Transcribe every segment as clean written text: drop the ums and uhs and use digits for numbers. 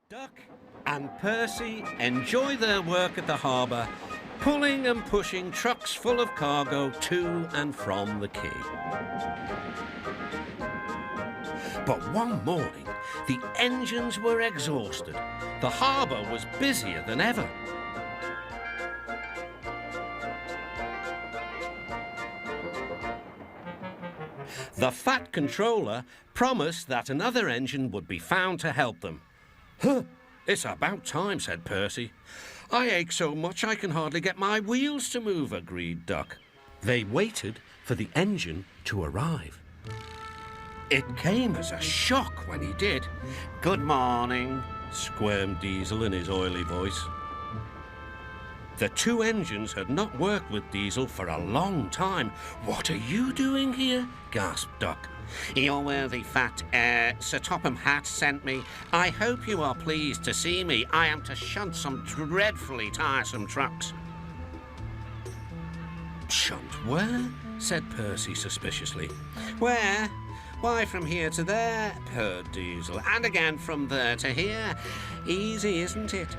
Duck and Percy enjoy their work at the harbour, pulling and pushing trucks full of cargo to and from the quay. But one morning, the engines were exhausted. The harbour was busier than ever. The Fat Controller promised that another engine would be found to help them. "Huh, it's about time," said Percy. "I ache so much I can hardly get my wheels to move," agreed Duck. They waited for the engine to arrive. It came as a shock when he did. "Good morning," squirmed Diesel in his oily voice. The two engines had not worked with Diesel for a long time. "What are you doing here?" gasped Duck. "Your worthy fat, Sir Topham Hatt sent me. I hope you are pleased to see me. I am to shunt some dreadfully tiresome trucks." "Shunt where?" said Percy suspiciously. "Where? Why, from here to there," purred Diesel, "and again from there to here. Easy, isn't it?"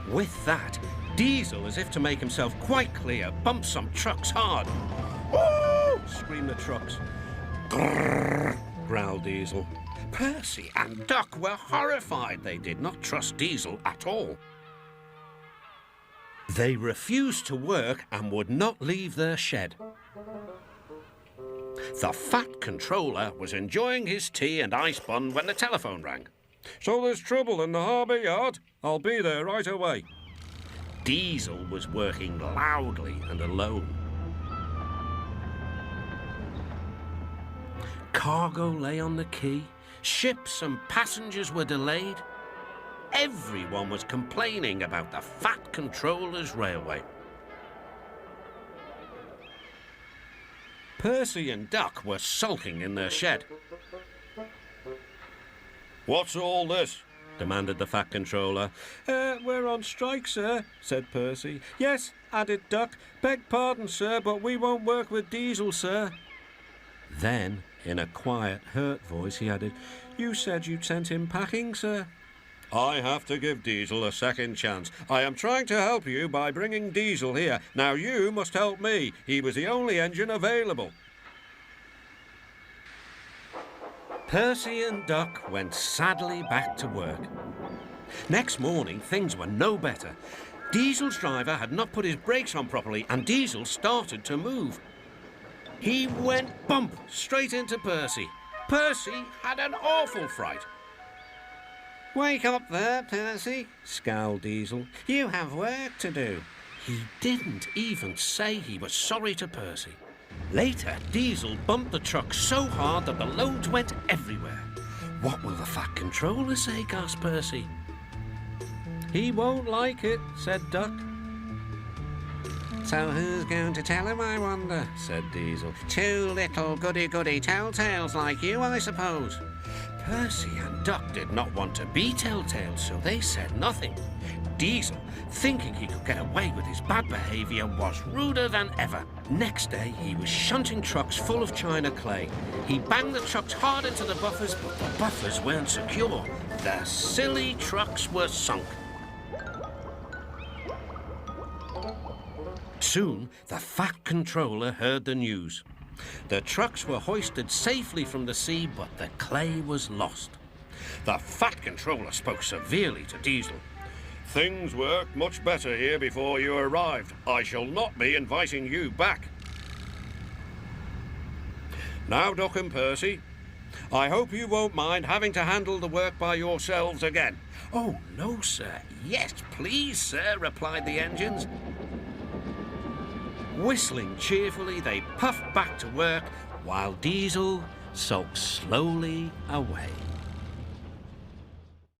With that, Diesel, as if to make himself quite clear, bumped some trucks hard. "Woo!" screamed the trucks. "Grrr!" growled Diesel. Percy and Duck were horrified. They did not trust Diesel at all. They refused to work and would not leave their shed. The Fat Controller was enjoying his tea and ice bun when the telephone rang. "So there's trouble in the harbour yard? I'll be there right away." Diesel was working loudly and alone. Cargo lay on the quay. Ships and passengers were delayed. Everyone was complaining about the Fat Controller's railway. Percy and Duck were sulking in their shed. "What's all this?" demanded the Fat Controller. We're on strike, sir," said Percy. "Yes," added Duck. "Beg pardon, sir, but we won't work with Diesel, sir." Then, in a quiet, hurt voice, he added, "You said you'd sent him packing, sir." "I have to give Diesel a second chance. I am trying to help you by bringing Diesel here. Now you must help me. He was the only engine available." Percy and Duck went sadly back to work. Next morning, things were no better. Diesel's driver had not put his brakes on properly, and Diesel started to move. He went bump straight into Percy. Percy had an awful fright. "Wake up there, Percy," scowled Diesel. "You have work to do." He didn't even say he was sorry to Percy. Later, Diesel bumped the truck so hard that the loads went everywhere. "What will the Fat Controller say?" gasped Percy. "He won't like it," said Duck. "So who's going to tell him, I wonder?" said Diesel. "Two little goody-goody telltales like you, I suppose." Percy and Duck did not want to be telltales, so they said nothing. Diesel, thinking he could get away with his bad behaviour, was ruder than ever. Next day, he was shunting trucks full of china clay. He banged the trucks hard into the buffers, but the buffers weren't secure. The silly trucks were sunk. Soon, the Fat Controller heard the news. The trucks were hoisted safely from the sea, but the clay was lost. The Fat Controller spoke severely to Diesel. "Things worked much better here before you arrived. I shall not be inviting you back. Now, Duck and Percy, I hope you won't mind having to handle the work by yourselves again." "Oh, no, sir. Yes, please, sir," replied the engines. Whistling cheerfully, they puffed back to work, while Diesel sulked slowly away.